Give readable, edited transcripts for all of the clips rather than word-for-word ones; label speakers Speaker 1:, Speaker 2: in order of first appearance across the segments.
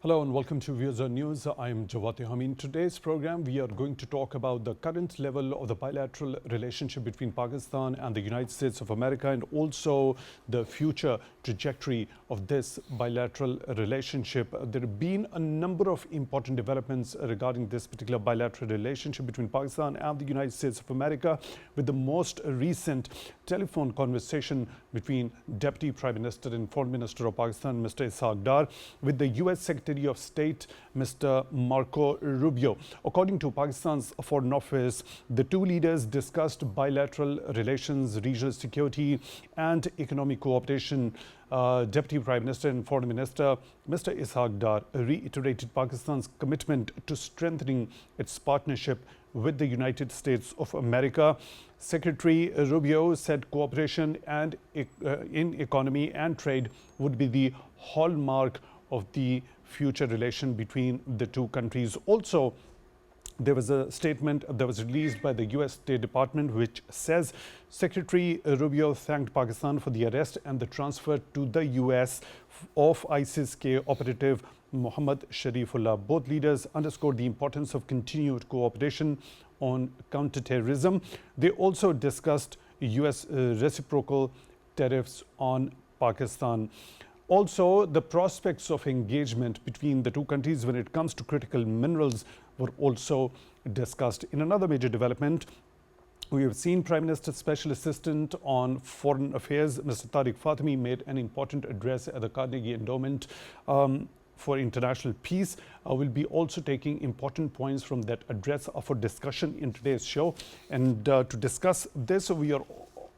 Speaker 1: Hello and welcome to Views on News. I am Jawati Hami. In today's program, we are going to talk about the current level of the bilateral relationship between Pakistan and the United States of America, and also the future trajectory of this bilateral relationship. There have been a number of important developments regarding this particular bilateral relationship between Pakistan and the United States of America, with the most recent telephone conversation between Deputy Prime Minister and Foreign Minister of Pakistan, Mr. Ishaq Dar, with the US Secretary of State, Mr. Marco Rubio. According to Pakistan's Foreign Office, the two leaders discussed bilateral relations, regional security and economic cooperation. Deputy Prime Minister and Foreign Minister Mr. Ishaq Dar reiterated Pakistan's commitment to strengthening its partnership with the United States of America. Secretary Rubio said cooperation and in economy and trade would be the hallmark of the future relation between the two countries. Also, there was a statement that was released by the US State Department which says Secretary Rubio thanked Pakistan for the arrest and the transfer to the US of ISIS-K operative Mohammad Sharifullah. Both leaders underscored the importance of continued cooperation on counterterrorism. They also discussed US reciprocal tariffs on Pakistan. Also, the prospects of engagement between the two countries when it comes to critical minerals were also discussed. In another major development, we have seen Prime Minister's Special Assistant on Foreign Affairs, Mr. Tariq Fatemi, made an important address at the Carnegie Endowment for International Peace. We'll be also taking important points from that address for discussion in today's show. And to discuss this, we are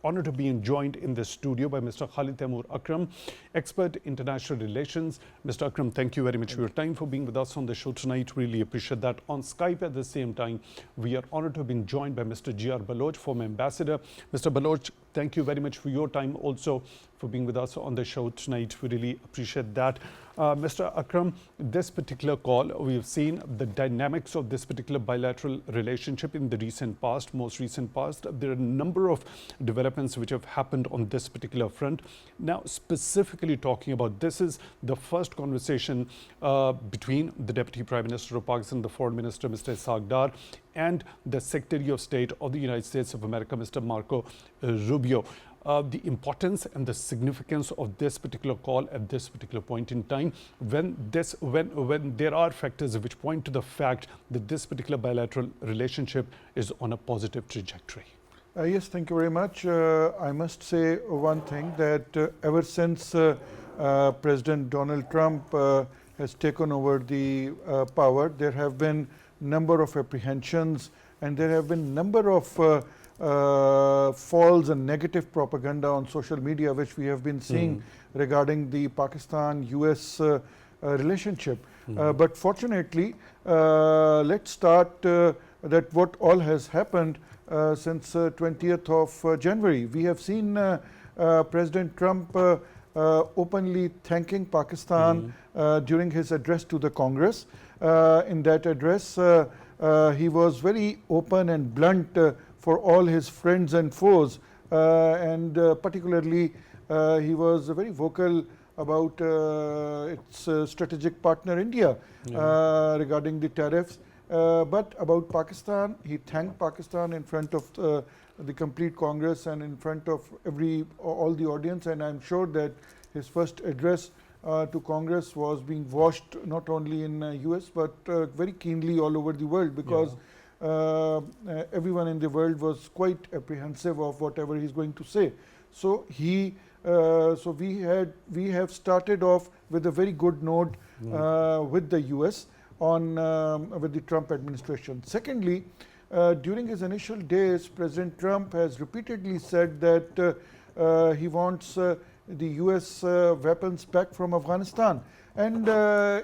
Speaker 1: honored to be joined in the studio by Mr. Khalid TaimurAkram, expert international relations. Mr. Akram, thank you very much for your time, for being with us on the show tonight. Really appreciate that. On Skype at the same time, we are honored to have been joined by Mr. G.R. Baloch, former ambassador. Mr. Baloch, thank you very much for your time, also for being with us on the show tonight. We really appreciate that. Mr. Akram, this particular call, we have seen the dynamics of this particular bilateral relationship in the most recent past. There are a number of developments which have happened on this particular front. Now, specifically talking about, this is the first conversation between the Deputy Prime Minister of Pakistan, the Foreign Minister, Mr. Ishaq Dar, and the Secretary of State of the United States of America, Mr. Marco Rubio. The importance and the significance of this particular call at this particular point in time, when there are factors which point to the fact that this particular bilateral relationship is on a positive trajectory.
Speaker 2: Yes, thank you very much. I must say one thing, that ever since President Donald Trump has taken over the power, there have been number of apprehensions and there have been number of false and negative propaganda on social media which we have been seeing regarding the Pakistan-US relationship. But fortunately, let's start that what all has happened since 20th of January. We have seen President Trump openly thanking Pakistan during his address to the Congress. In that address, he was very open and blunt for all his friends and foes, and particularly he was very vocal about its strategic partner India regarding the tariffs. But about Pakistan, he thanked Pakistan in front of the complete Congress and in front of all the audience, and I'm sure that his first address to Congress was being watched not only in US but very keenly all over the world, because everyone in the world was quite apprehensive of whatever he's going to say. So we have started off with a very good note with the US with the Trump administration. Secondly, during his initial days, President Trump has repeatedly said that he wants the US weapons back from Afghanistan. And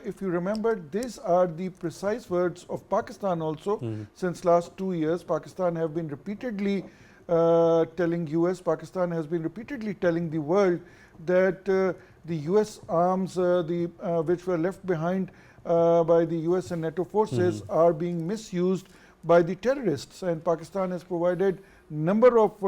Speaker 2: if you remember, these are the precise words of Pakistan also. Since last 2 years, Pakistan have been repeatedly telling US, Pakistan has been repeatedly telling the world that the US arms which were left behind by the US and NATO forces are being misused by the terrorists. And Pakistan has provided number of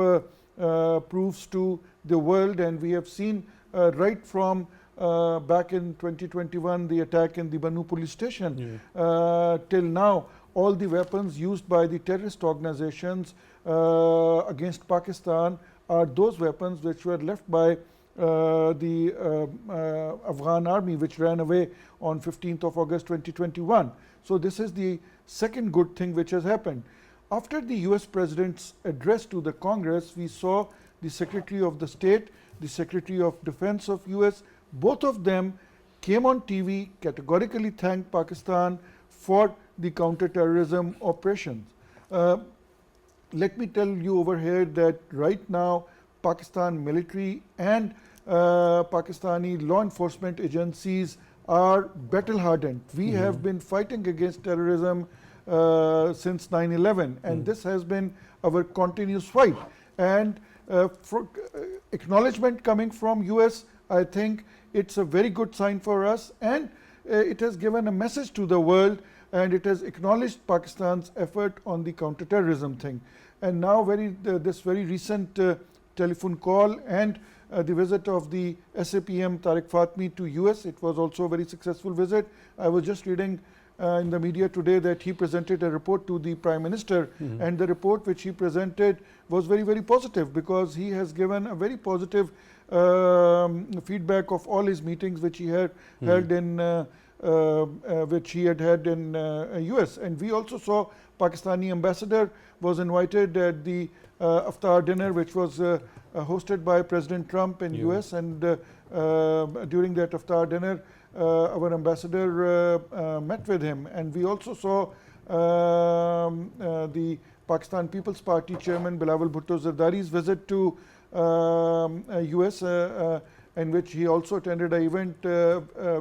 Speaker 2: proofs to the world, and we have seen right from back in 2021, the attack in the Banu police station, till now, all the weapons used by the terrorist organizations against Pakistan are those weapons which were left by the Afghan army, which ran away on 15th of August 2021. So this is the second good thing which has happened. After the US President's address to the Congress, we saw the Secretary of the State, the Secretary of Defense of US, both of them came on TV, categorically thanked Pakistan for the counter-terrorism operations. Let me tell you over here that right now, Pakistan military and Pakistani law enforcement agencies are battle-hardened. We have been fighting against terrorism since 9/11, and this has been our continuous fight. And for acknowledgement coming from US, I think it's a very good sign for us, and it has given a message to the world, and it has acknowledged Pakistan's effort on the counter-terrorism thing. And now this very recent telephone call and the visit of the SAPM Tariq Fatmi to US, it was also a very successful visit. I was just reading in the media today that he presented a report to the Prime Minister, and the report which he presented was very, very positive, because he has given a very positive feedback of all his meetings which he had held in had in US. And we also saw Pakistani ambassador was invited at the iftar dinner, which was hosted by President Trump in US, and during that iftar dinner, our ambassador met with him. And we also saw the Pakistan People's Party chairman Bilawal Bhutto Zardari's visit to US, in which he also attended an event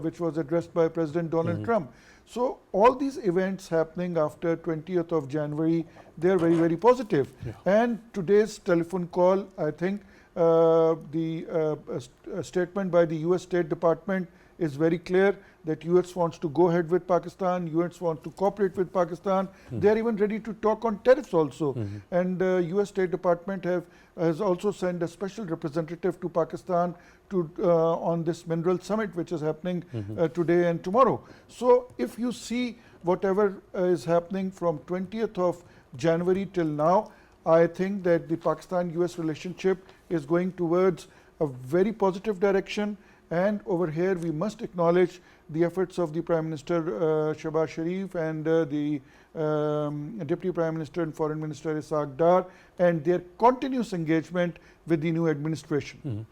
Speaker 2: which was addressed by President Donald Trump. So all these events happening after 20th of January, they are very, very positive. And today's telephone call, I think the statement by the US State Department is very clear that US wants to go ahead with Pakistan, US wants to cooperate with Pakistan. They are even ready to talk on tariffs also. And US State Department has also sent a special representative to Pakistan to on this mineral summit which is happening today and tomorrow. So if you see whatever is happening from 20th of January till now, I think that the Pakistan-US relationship is going towards a very positive direction. And over here, we must acknowledge the efforts of the Prime Minister Shehbaz Sharif and the Deputy Prime Minister and Foreign Minister Ishaq Dar, and their continuous engagement with the new administration.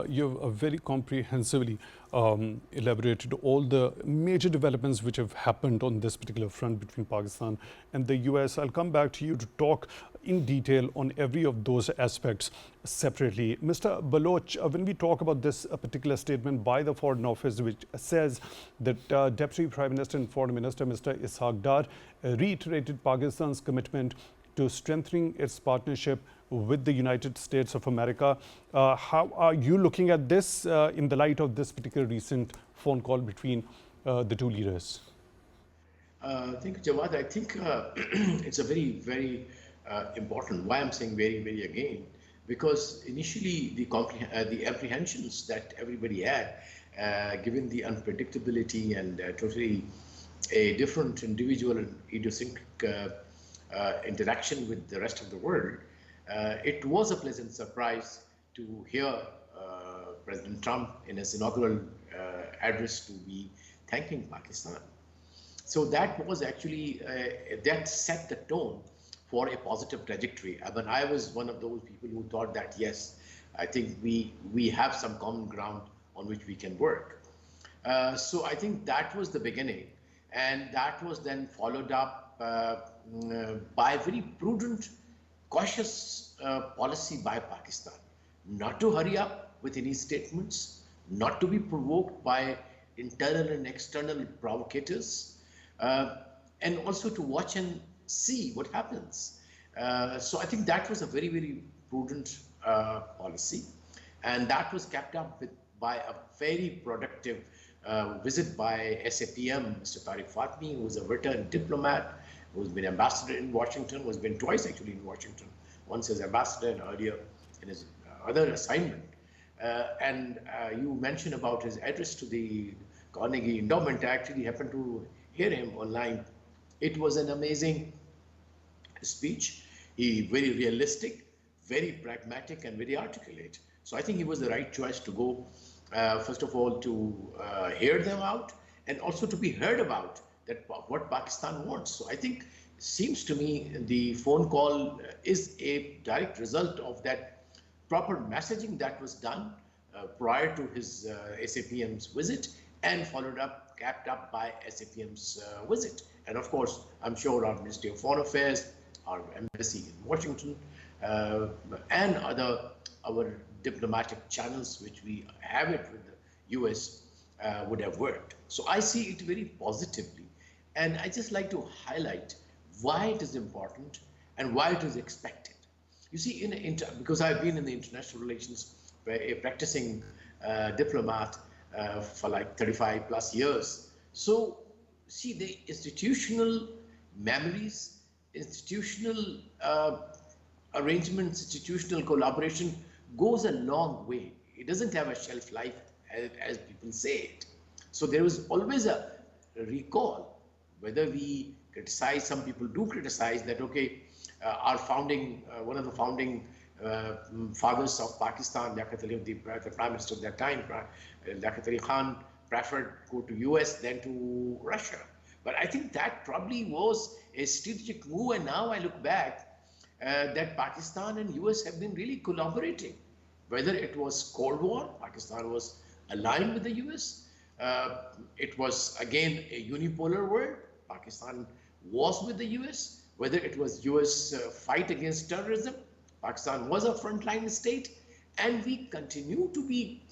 Speaker 1: You've very comprehensively elaborated all the major developments which have happened on this particular front between Pakistan and the US. I'll come back to you to talk in detail on every of those aspects separately. Mr. Baloch, when we talk about this particular statement by the Foreign Office, which says that Deputy Prime Minister and Foreign Minister Mr. Ishaq Dar reiterated Pakistan's commitment to strengthening its partnership with the United States of America. How are you looking at this in the light of this particular recent phone call between the two leaders?
Speaker 3: Thank you, Jawad. I think it's a very, very important. Why I'm saying very, very again, because initially the apprehensions that everybody had, given the unpredictability and totally a different individual and idiosyncratic interaction with the rest of the world, it was a pleasant surprise to hear President Trump in his inaugural address to be thanking Pakistan. So that was actually, that set the tone for a positive trajectory. I mean, I was one of those people who thought that, yes, I think we have some common ground on which we can work. So I think that was the beginning. And that was then followed up by very prudent, cautious policy by Pakistan. Not to hurry up with any statements, not to be provoked by internal and external provocators, and also to watch and see what happens. So I think that was a very, very prudent policy, and that was kept up with by a very productive visit by SAPM, Mr. Tariq Fatmi, who is a veteran diplomat, who's been ambassador in Washington, who's been twice actually in Washington, once as ambassador and earlier in his other assignment. You mentioned about his address to the Carnegie Endowment. I actually happened to hear him online. It was an amazing speech. He very realistic, very pragmatic, and very articulate. So I think he was the right choice to go. First of all, to hear them out, and also to be heard about that what Pakistan wants. So I think seems to me the phone call is a direct result of that proper messaging that was done prior to his SAPM's visit and followed up, capped up by SAPM's visit. And of course, I'm sure our Ministry of Foreign Affairs, our embassy in Washington, and our diplomatic channels, which we have it with the US, would have worked. So I see it very positively. And I just like to highlight why it is important and why it is expected. You see, because I've been in the international relations, a practicing diplomat for like 35 plus years. So see, the institutional memories, institutional arrangements, institutional collaboration goes a long way. It doesn't have a shelf life as people say it. So there is always a recall, whether we criticize, some people do criticize that, okay, our founding, one of the founding fathers of Pakistan, the Prime Minister at that time, Liaquat Ali Khan, preferred go to US than to Russia. But I think that probably was a strategic move, and now I look back that Pakistan and US have been really collaborating. Whether it was Cold War, Pakistan was aligned with the US. It was again a unipolar world. Pakistan was with the US. Whether it was US fight against terrorism, Pakistan was a frontline state, and we continue to be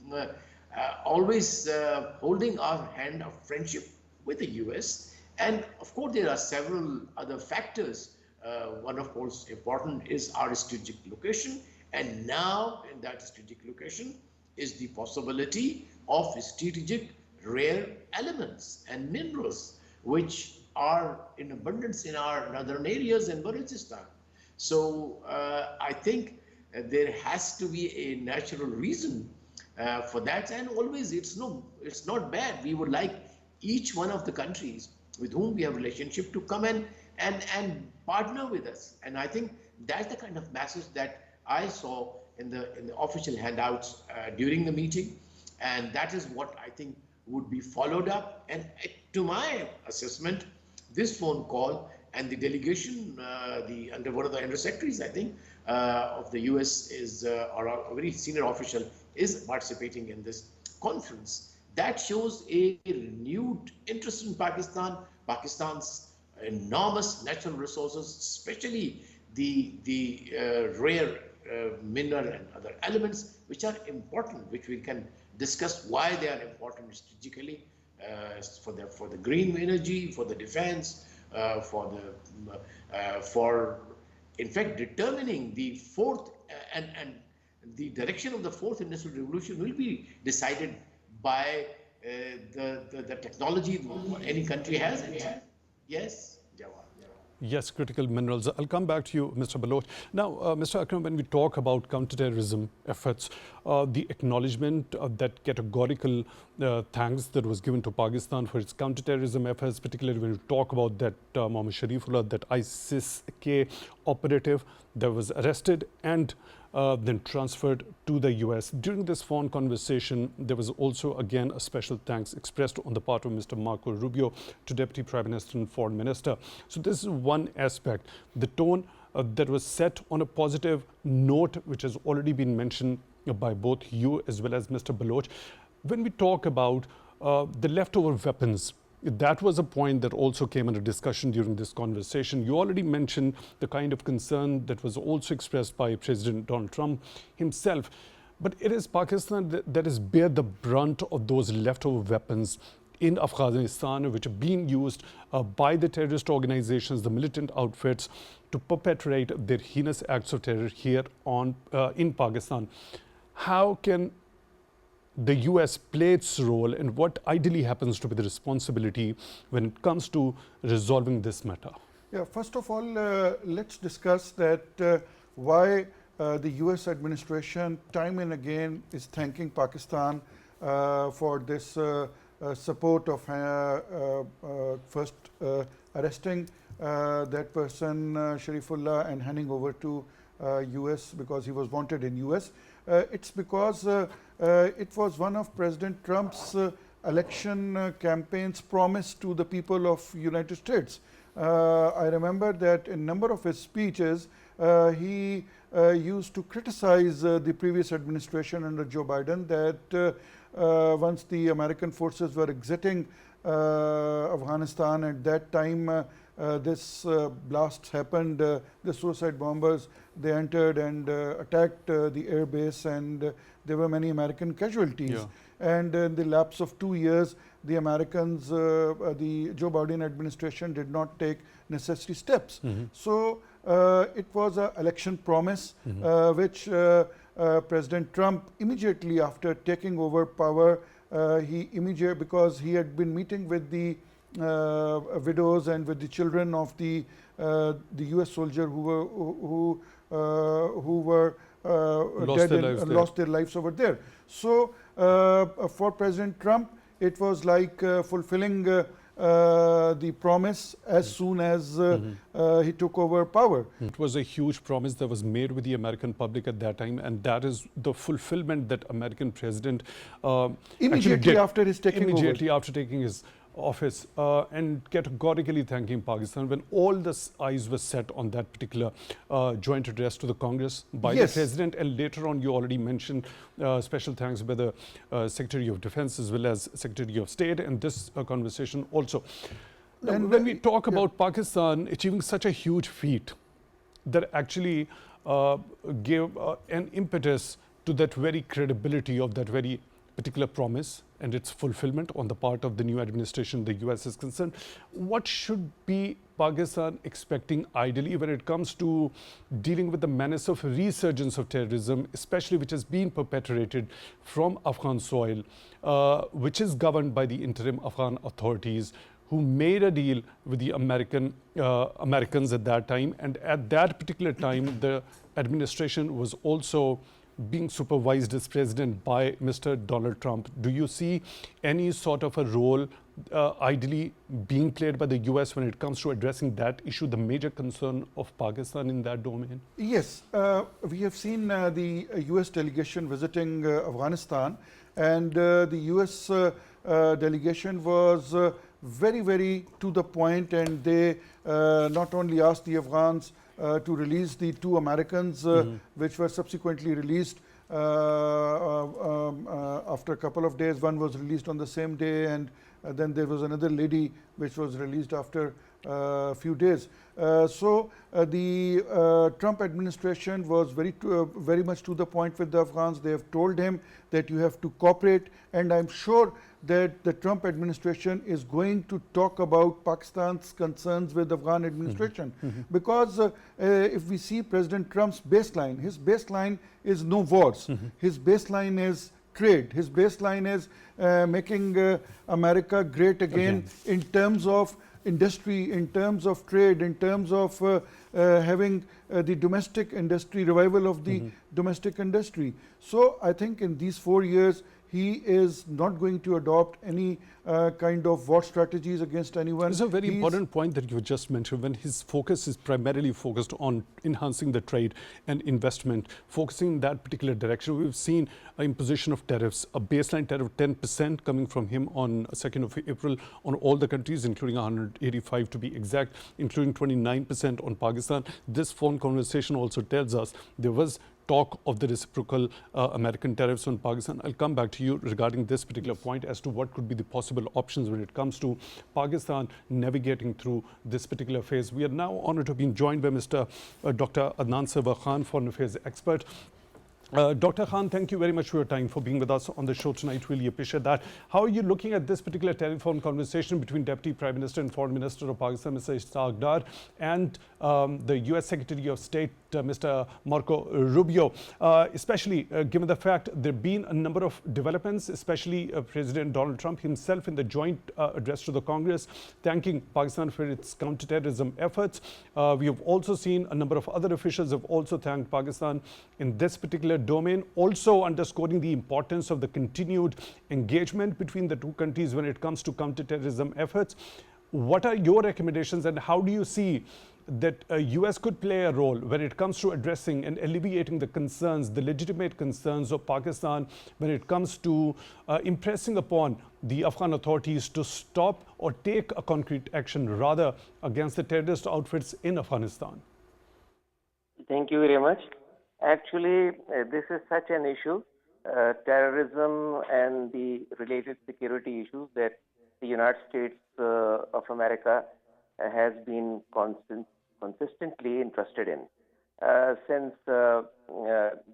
Speaker 3: always holding our hand of friendship with the US. And of course, there are several other factors. One, of course, important is our strategic location. And now in that strategic location is the possibility of strategic rare elements and minerals, which are in abundance in our northern areas in Balochistan. So I think there has to be a natural reason for that. And always it's not bad. We would like each one of the countries with whom we have relationship to come and partner with us. And I think that's the kind of message that I saw in the official handouts during the meeting, and that is what I think would be followed up. And to my assessment, this phone call and the delegation, under one of the undersecretaries, I think, of the US is, or a very senior official is participating in this conference. That shows a renewed interest in Pakistan, Pakistan's enormous natural resources, especially the rare mineral and other elements which are important, which we can discuss why they are important strategically for the green energy, for the defense, for in fact determining the fourth and the direction of the fourth industrial revolution will be decided by the technology any country has. Yes, Jawad.
Speaker 1: Yes, critical minerals. I'll come back to you, Mr. Baloch. Now, Mr. Akram, when we talk about counterterrorism efforts, the acknowledgement of that categorical thanks that was given to Pakistan for its counterterrorism efforts, particularly when we talk about that Mohammed Sharifullah, that ISIS-K operative that was arrested and then transferred to the US. During this phone conversation, there was also again a special thanks expressed on the part of Mr. Marco Rubio to Deputy Prime Minister and Foreign Minister. So this is one aspect. The tone that was set on a positive note, which has already been mentioned by both you as well as Mr. Baloch. When we talk about the leftover weapons, that was a point that also came under discussion during this conversation. You already mentioned the kind of concern that was also expressed by President Donald Trump himself. But it is Pakistan that is bear the brunt of those leftover weapons in Afghanistan, which are being used by the terrorist organizations, the militant outfits, to perpetrate their heinous acts of terror here in Pakistan. How can the US play its role, and what ideally happens to be the responsibility when it comes to resolving this matter?
Speaker 2: Yeah, first of all, let's discuss that why the US administration time and again is thanking Pakistan for this support of first arresting that person Sharifullah and handing over to US because he was wanted in US. It's because it was one of President Trump's election campaign's promise to the people of United States. I remember that in a number of his speeches he used to criticize the previous administration under Joe Biden that once the American forces were exiting Afghanistan, at that time this blast happened, the suicide bombers, they entered and attacked the air base, and there were many American casualties.
Speaker 1: Yeah.
Speaker 2: And in the lapse of 2 years, the Americans, the Joe Biden administration did not take necessary steps. So it was an election promise which President Trump immediately after taking over power, because he had been meeting with the widows and with the children of the US soldier who were dead and lost their lives over there. So for President Trump, it was like fulfilling the promise as soon as he took over power.
Speaker 1: It was a huge promise that was made with the American public at that time, and that is the fulfillment that American president
Speaker 2: immediately after his taking
Speaker 1: immediately after taking his office, and categorically thanking Pakistan when all the eyes were set on that particular joint address to the Congress by the president. And later on, you already mentioned special thanks by the Secretary of Defense as well as Secretary of State, and this conversation also. Now,
Speaker 2: And
Speaker 1: when we talk about Pakistan achieving such a huge feat that actually gave an impetus to that very credibility of that very particular promise and its fulfillment on the part of the new administration, the US is concerned, what should be Pakistan expecting ideally when it comes to dealing with the menace of resurgence of terrorism, especially which has been perpetrated from Afghan soil, which is governed by the interim Afghan authorities, who made a deal with the Americans at that time, and at that particular time the administration was also being supervised as president by Mr. Donald Trump. Do you see any sort of a role ideally being played by the US when it comes to addressing that issue, the major concern of Pakistan in that domain?
Speaker 2: Yes, we have seen the US delegation visiting Afghanistan, and the US delegation was very, very to the point, and they not only asked the Afghans to release the 2 Americans which were subsequently released after a couple of days. One was released on the same day, and then there was another lady which was released after a few days. So the Trump administration was very much to the point with the Afghans. They have told him that you have to cooperate, and I'm sure that the Trump administration is going to talk about Pakistan's concerns with the Afghan administration. Because if we see President Trump's baseline, his baseline is no wars. His baseline is trade. His baseline is making America great again in terms of industry, in terms of trade, in terms of having the domestic industry, revival of the domestic industry. So I think in these 4 years, he is not going to adopt any kind of war strategies against anyone.
Speaker 1: It's a very important point that you just mentioned, when his focus is primarily focused on enhancing the trade and investment, focusing in that particular direction. We've seen an imposition of tariffs, a baseline tariff of 10% coming from him on 2nd of April on all the countries, including 185 to be exact, including 29% on Pakistan. This phone conversation also tells us there was talk of the reciprocal American tariffs on Pakistan. I'll come back to you regarding this particular point as to what could be the possible options when it comes to Pakistan navigating through this particular phase. We are now honored to be joined by Mr. Dr. Adnan Sarwar, Foreign Affairs expert. Dr. Khan, thank you very much for your time, for being with us on the show tonight. Really appreciate that. How are you looking at this particular telephone conversation between Deputy Prime Minister and Foreign Minister of Pakistan, Mr. Ishaq Dar, and the US Secretary of State, Mr. Marco Rubio, especially given the fact there have been a number of developments, especially President Donald Trump himself in the joint address to the Congress, thanking Pakistan for its counterterrorism efforts. We have also seen a number of other officials have also thanked Pakistan in this particular domain, also underscoring the importance of the continued engagement between the two countries when it comes to counterterrorism efforts. What are your recommendations, and how do you see that US could play a role when it comes to addressing and alleviating the concerns, the legitimate concerns of Pakistan when it comes to impressing upon the Afghan authorities to stop or take a concrete action rather against the terrorist outfits in Afghanistan?
Speaker 4: Thank you very much. Actually, this is such an issue, terrorism and the related security issues, that the United States of America has been consistently interested in since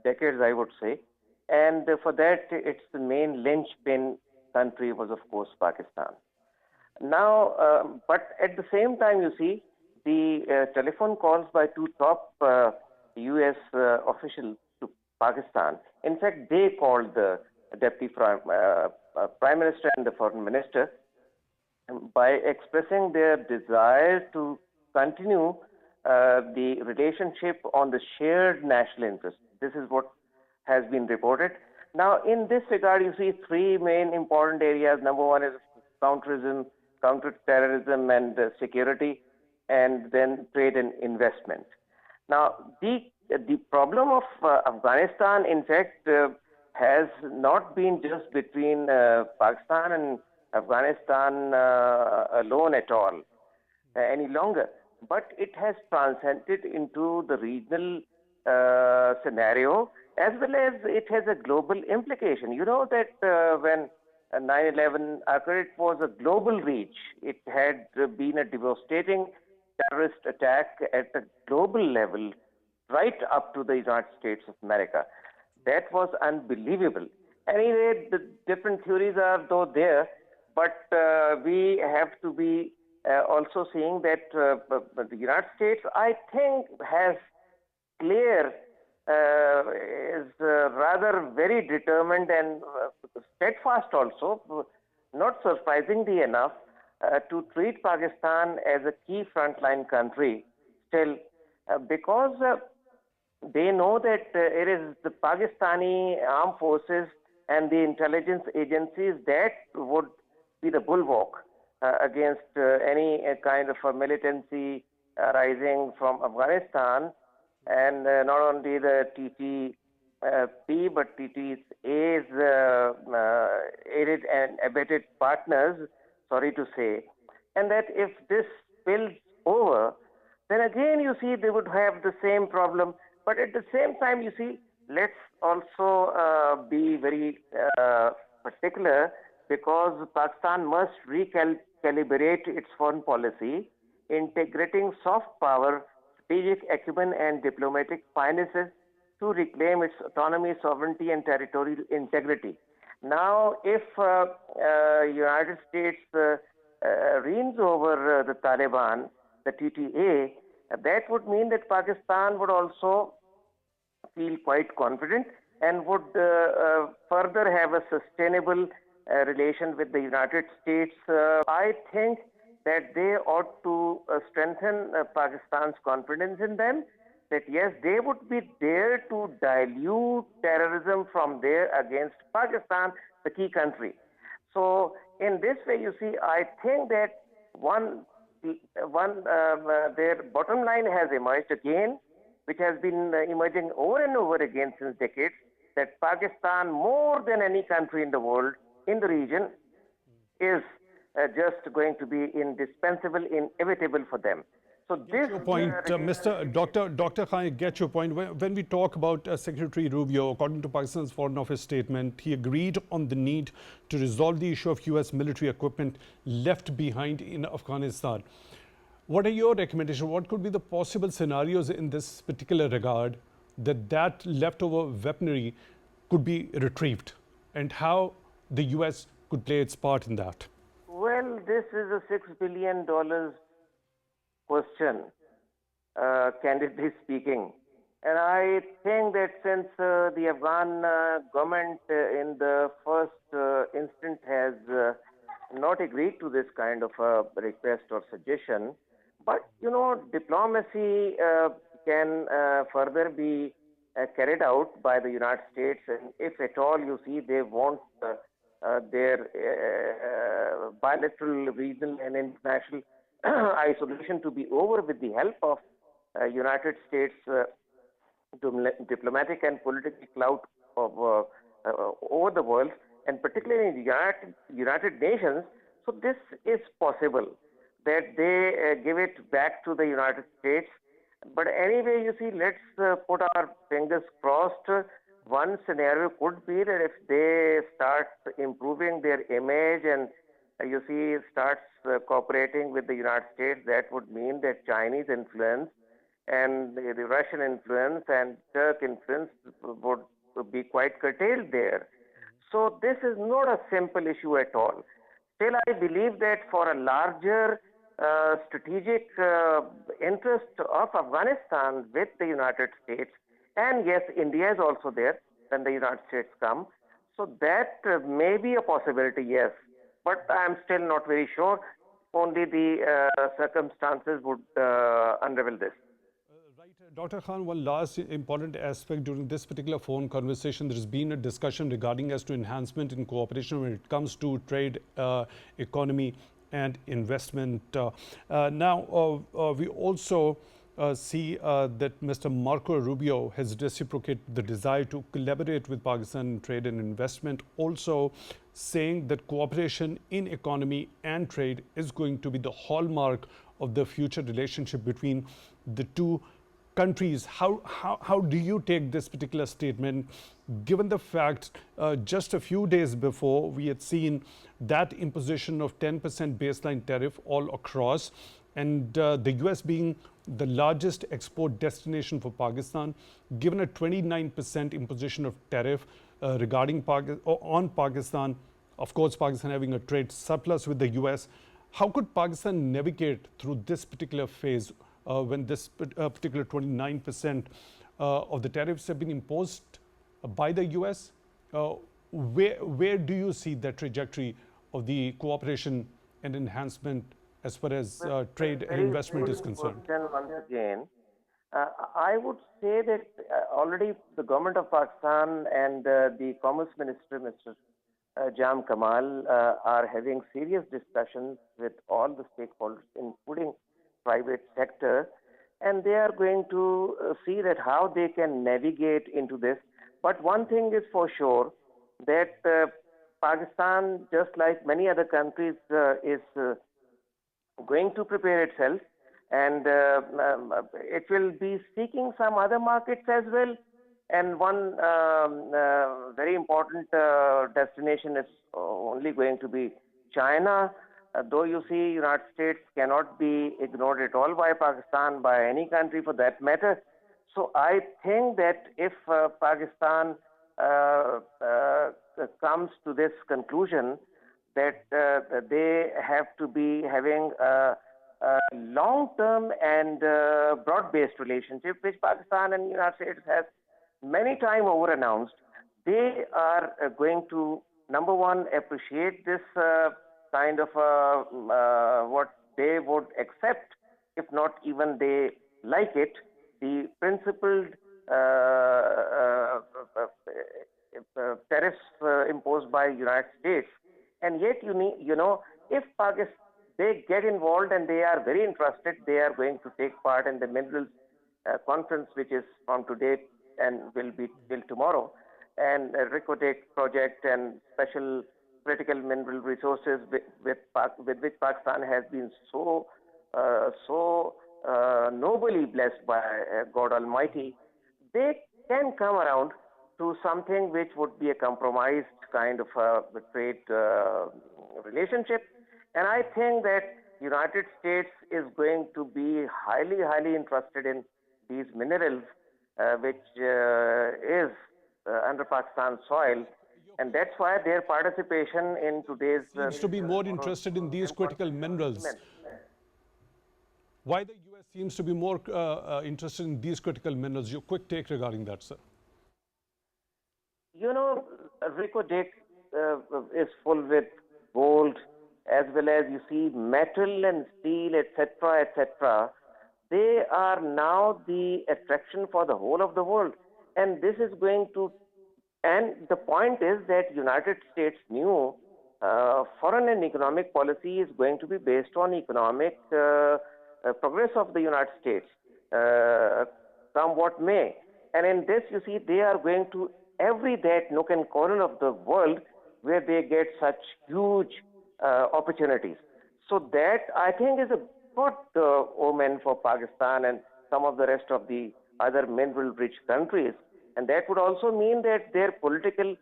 Speaker 4: decades, I would say. And for that, its the main linchpin country was, of course, Pakistan. Now, but at the same time, you see, the telephone calls by two top U.S. officials to Pakistan. In fact, they called the Deputy Prime Minister and the Foreign Minister by expressing their desire to continue the relationship on the shared national interest. This is what has been reported. Now, in this regard, you see three main important areas. Number one is counterterrorism, and security, and then trade and investment. Now, the problem of Afghanistan, in fact, has not been just between Pakistan and Afghanistan alone at all any longer, but it has transcended into the regional scenario, as well as it has a global implication. You know that when 9/11 occurred, it was a global reach. It had been a devastating terrorist attack at a global level, right up to the United States of America. That was unbelievable. Anyway, the different theories are though there, but we have to be also seeing that the United States, I think, has clear, is rather very determined and steadfast also, not surprisingly enough, to treat Pakistan as a key frontline country still, because they know that it is the Pakistani armed forces and the intelligence agencies that would be the bulwark against any kind of a militancy arising from Afghanistan, and not only the TTP but TTA's aided and abetted partners, sorry to say, and that if this spills over, then again you see they would have the same problem. But at the same time, you see, let's also be very particular, because Pakistan must recalibrate its foreign policy, integrating soft power, strategic acumen, and diplomatic finances to reclaim its autonomy, sovereignty, and territorial integrity. Now, if United States reigns over the Taliban, the TTA, that would mean that Pakistan would also feel quite confident and would further have a sustainable relation with the United States. I think that they ought to strengthen Pakistan's confidence in them, that yes, they would be there to dilute terrorism from there against Pakistan, the key country. So in this way, you see, I think that their bottom line has emerged again, which has been emerging over and over again since decades, that Pakistan, more than any country in the world, in the region, is just going to be indispensable, inevitable for them. So this
Speaker 1: your point, Dr. Khan, I get your point. When we talk about Secretary Rubio, according to Pakistan's Foreign Office statement, he agreed on the need to resolve the issue of US military equipment left behind in Afghanistan. What are your recommendations? What could be the possible scenarios in this particular regard that that leftover weaponry could be retrieved, and how the US could play its part in that?
Speaker 4: Well, this is a $6 billion question, candidly speaking. And I think that since the Afghan government in the first instant has not agreed to this kind of request or suggestion, but diplomacy can further be carried out by the United States, and if at all you see they want their bilateral, regional, and international isolation to be over with the help of United States diplomatic and political clout of over the world, and particularly in the United Nations. So this is possible that they give it back to the United States. But anyway, you see, let's put our fingers crossed. One scenario could be that if they start improving their image and you see starts cooperating with the United States, that would mean that Chinese influence and the Russian influence and Turk influence would be quite curtailed there. So this is not a simple issue at all. Still, I believe that for a larger strategic interest of Afghanistan with the United States, and yes, India is also there when the United States come. So that may be a possibility, yes. But I am still not very sure. Only the circumstances would unravel this.
Speaker 1: Right, Dr. Khan, one last important aspect during this particular phone conversation, there's been a discussion regarding as to enhancement in cooperation when it comes to trade, economy, and investment. Now, we also see that Mr. Marco Rubio has reciprocated the desire to collaborate with Pakistan in trade and investment, also saying that cooperation in economy and trade is going to be the hallmark of the future relationship between the two countries. How do you take this particular statement, given the fact just a few days before we had seen that imposition of 10% baseline tariff all across, and the US being the largest export destination for Pakistan, given a 29% imposition of tariff regarding on Pakistan, of course Pakistan having a trade surplus with the US, how could Pakistan navigate through this particular phase when this particular 29% of the tariffs have been imposed by the US? Where do you see the trajectory of the cooperation and enhancement as far as trade and investment is concerned?
Speaker 4: Once again, I would say that already the government of Pakistan and the Commerce Minister, Mr. Jam Kamal, are having serious discussions with all the stakeholders, including private sector, and they are going to see that how they can navigate into this. But one thing is for sure, that Pakistan, just like many other countries, is going to prepare itself, and it will be seeking some other markets as well. And one very important destination is only going to be China. Though you see, United States cannot be ignored at all by Pakistan, by any country for that matter. So I think that if Pakistan comes to this conclusion that they have to be having a long-term and broad-based relationship, which Pakistan and the United States has many times over announced, they are going to, number one, appreciate this kind of what they would accept, if not even they like it, the principled tariffs imposed by United States. And yet, if Pakistan, they get involved and they are very interested, they are going to take part in the minerals conference, which is from today and will be till tomorrow, and Ricotech project and special critical mineral resources with which Pakistan has been so nobly blessed by God Almighty. They can come around to something which would be a compromised kind of trade relationship. And I think that United States is going to be highly, highly interested in these minerals. which is under Pakistan soil, and that's why their participation in today's
Speaker 1: Seems to be more
Speaker 4: tomorrow's
Speaker 1: interested in these
Speaker 4: and
Speaker 1: critical
Speaker 4: conflict is
Speaker 1: minerals.
Speaker 4: immense.
Speaker 1: Why the US seems to be more interested in these critical minerals? Your quick take regarding that, sir.
Speaker 4: You know, Rico Dick is full with gold, as well as you see metal and steel, etc., etc. They are now the attraction for the whole of the world, and this is going to. And the point is that United States new foreign and economic policy is going to be based on economic progress of the United States, come what may. And in this, you see, they are going to every that nook and corner of the world where they get such huge opportunities. So that I think is a good omen for Pakistan and some of the rest of the other mineral-rich countries. And that would also mean that their political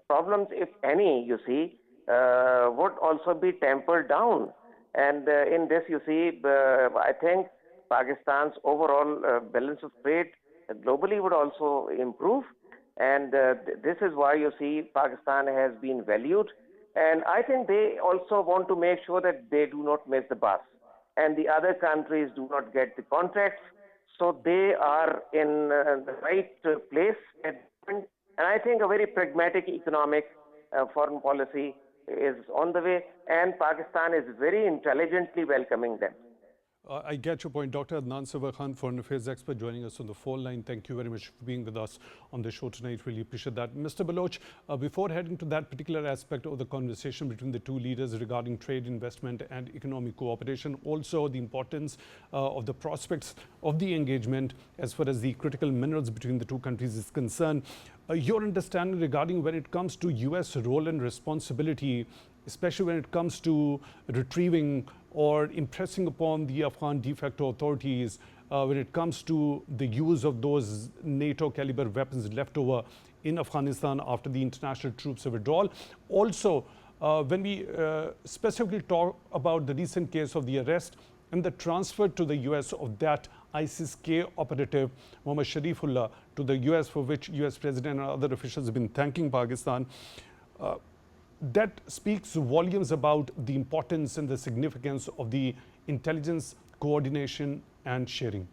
Speaker 4: problems, if any, you see, would also be tempered down. And in this, you see, I think Pakistan's overall balance of trade globally would also improve. And this is why you see Pakistan has been valued. And I think they also want to make sure that they do not miss the bus and the other countries do not get the contracts. So they are in the right place at the moment. And I think a very pragmatic economic foreign policy is on the way, and Pakistan is very intelligently welcoming them.
Speaker 1: I get your point. Dr. Adnan Sarwar, foreign affairs expert, joining us on the phone line. Thank you very much for being with us on the show tonight. Really appreciate that. Mr. Baloch, before heading to that particular aspect of the conversation between the two leaders regarding trade, investment and economic cooperation, also the importance of the prospects of the engagement as far as the critical minerals between the two countries is concerned, your understanding regarding when it comes to US role and responsibility, especially when it comes to retrieving or impressing upon the Afghan de facto authorities when it comes to the use of those NATO caliber weapons left over in Afghanistan after the international troops withdrawal. Also, when we specifically talk about the recent case of the arrest and the transfer to the US of that ISIS-K operative Mohammed Sharifullah to the US, for which US President and other officials have been thanking Pakistan, that speaks volumes about the importance and the significance of the intelligence coordination and sharing.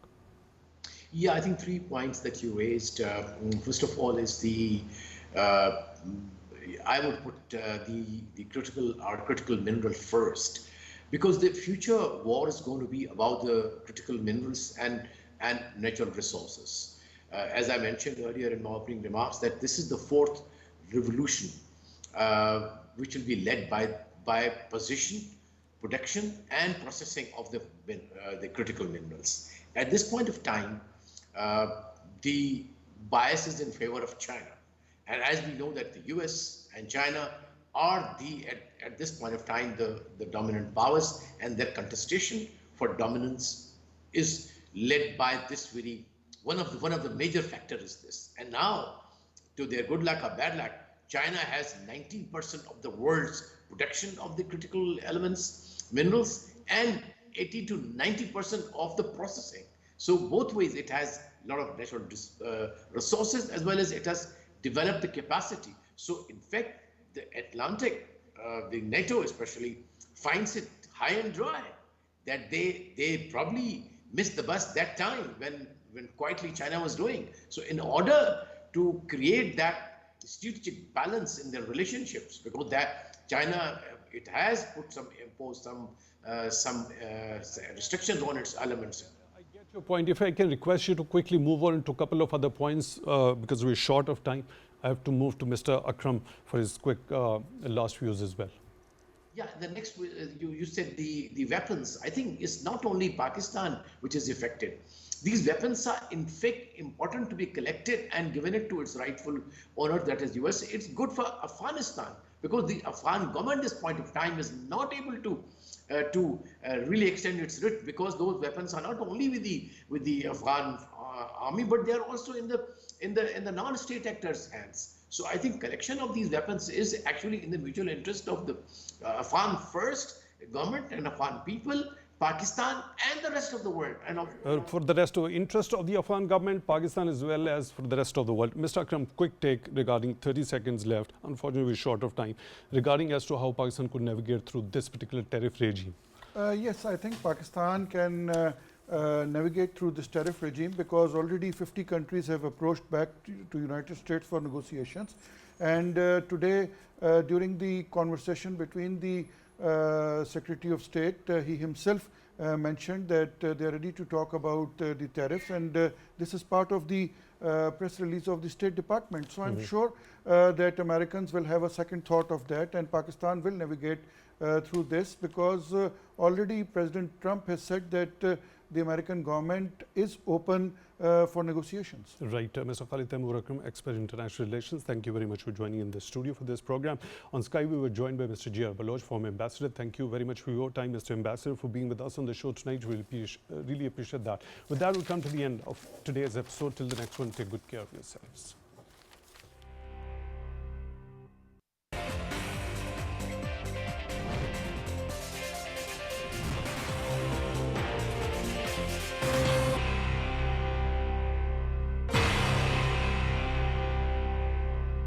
Speaker 3: Yeah, I think 3 points that you raised. First of all, is I would put the critical mineral first, because the future war is going to be about the critical minerals and natural resources. As I mentioned earlier in my opening remarks, that this is the fourth revolution, which will be led by position, production, and processing of the critical minerals. At this point of time, the bias is in favor of China, and as we know that the US and China are at this point of time the dominant powers, and their contestation for dominance is led by this very one of the major factors is this. And now, to their good luck or bad luck, China has 19% of the world's production of the critical elements, minerals, and 80 to 90% of the processing. So both ways, it has a lot of natural resources, as well as it has developed the capacity. So in fact, the Atlantic, the NATO especially, finds it high and dry that they probably missed the bus that time when quietly China was doing. So in order to create that strategic balance in their relationships, because that China, it has imposed some restrictions on its elements.
Speaker 1: I get your point. If I can request you to quickly move on to a couple of other points, because we're short of time. I have to move to Mr. Akram for his quick last views as well.
Speaker 3: Yeah, the next, you said the weapons. I think it's not only Pakistan which is affected. These weapons are in fact important to be collected and given it to its rightful owner, that is US. It's good for Afghanistan, because the Afghan government at this point of time is not able to really extend its reach, because those weapons are not only with the Afghan army, but they are also in the non-state actors' hands. So I think collection of these weapons is actually in the mutual interest of the Afghan first government and Afghan people, Pakistan and the rest of the world. And
Speaker 1: for the rest of interest of the Afghan government, Pakistan, as well as for the rest of the world. Mr. Akram, quick take regarding 30 seconds left. Unfortunately, we're short of time. Regarding as to how Pakistan could navigate through this particular tariff regime.
Speaker 2: Yes, I think Pakistan can navigate through this tariff regime because already 50 countries have approached back to United States for negotiations. And today, during the conversation between the Secretary of State, he himself mentioned that they are ready to talk about the tariffs, and this is part of the press release of the State Department. So I'm sure that Americans will have a second thought of that, and Pakistan will navigate through this because already President Trump has said that the American government is open for negotiations.
Speaker 1: Right. Mr. Khalid TaimurAkram, expert in international relations, thank you very much for joining in the studio for this program. On Skype, we were joined by Mr. G.R. Baloch, former ambassador. Thank you very much for your time, Mr. Ambassador, for being with us on the show tonight. We really appreciate that. With that, we come to the end of today's episode. Till the next one, take good care of yourselves.